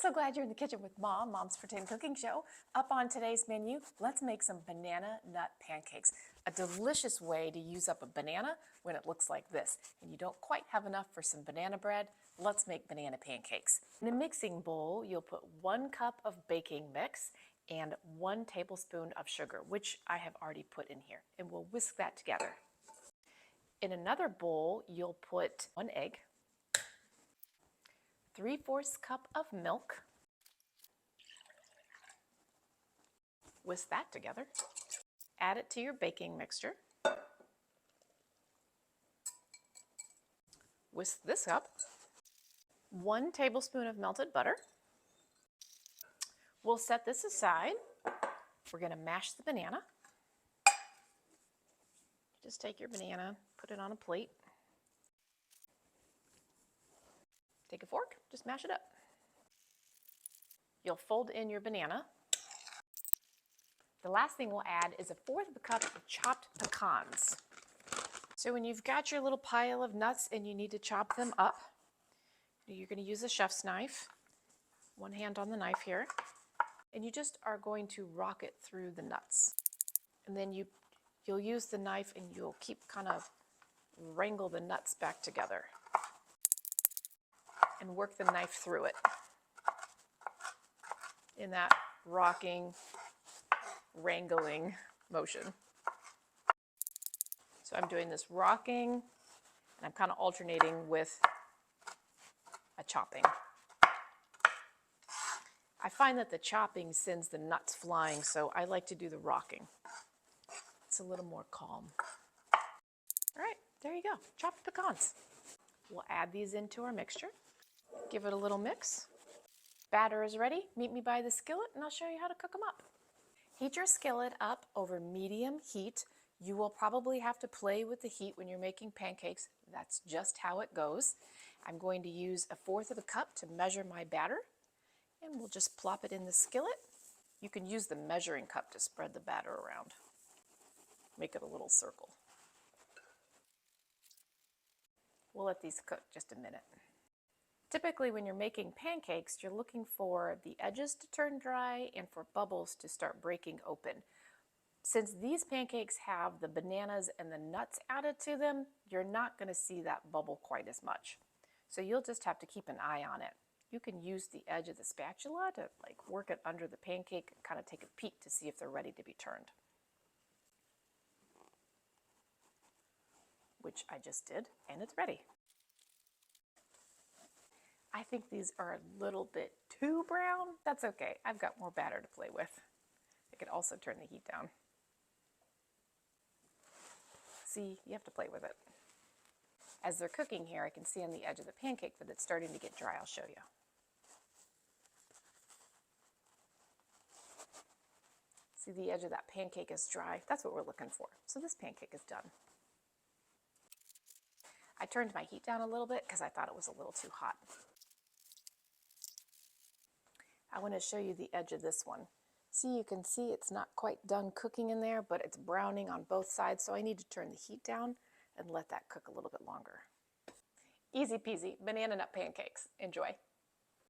So glad you're in the kitchen with Mom, Mom's Pretend Cooking Show. Up on today's menu, let's make some banana nut pancakes. A delicious way to use up a banana when it looks like this. And you don't quite have enough for some banana bread, let's make banana pancakes. In a mixing bowl, you'll put 1 cup of baking mix and 1 tablespoon of sugar, which I have already put in here. And we'll whisk that together. In another bowl, you'll put 1 egg, 3/4 cup of milk. Whisk that together. Add it to your baking mixture. Whisk this up. 1 tablespoon of melted butter. We'll set this aside. We're going to mash the banana. Just take your banana, put it on a plate. Take a fork, just mash it up. You'll fold in your banana. The last thing we'll add is 1/4 cup of chopped pecans. So when you've got your little pile of nuts and you need to chop them up, you're going to use a chef's knife, 1 hand on the knife here, and you just are going to rock it through the nuts. And then you'll use the knife and you'll keep kind of wrangle the nuts back together and work the knife through it in that rocking, wrangling motion. So I'm doing this rocking and I'm kind of alternating with a chopping. I find that the chopping sends the nuts flying, so I like to do the rocking. It's a little more calm. All right, there you go, chopped pecans. We'll add these into our mixture. Give it a little mix. Batter is ready. Meet me by the skillet and I'll show you how to cook them up. Heat your skillet up over medium heat. You will probably have to play with the heat when you're making pancakes. That's just how it goes. I'm going to use 1/4 cup to measure my batter, and we'll just plop it in the skillet. You can use the measuring cup to spread the batter around. Make it a little circle. We'll let these cook just a minute. Typically, when you're making pancakes, you're looking for the edges to turn dry and for bubbles to start breaking open. Since these pancakes have the bananas and the nuts added to them, you're not going to see that bubble quite as much. So you'll just have to keep an eye on it. You can use the edge of the spatula to work it under the pancake and kind of take a peek to see if they're ready to be turned. Which I just did, and it's ready. I think these are a little bit too brown. That's okay. I've got more batter to play with. I could also turn the heat down. See, you have to play with it. As they're cooking here, I can see on the edge of the pancake that it's starting to get dry. I'll show you. See, the edge of that pancake is dry. That's what we're looking for. So this pancake is done. I turned my heat down a little bit because I thought it was a little too hot. I want to show you the edge of this one. See, you can see it's not quite done cooking in there, but it's browning on both sides, so I need to turn the heat down and let that cook a little bit longer. Easy peasy banana nut pancakes. Enjoy.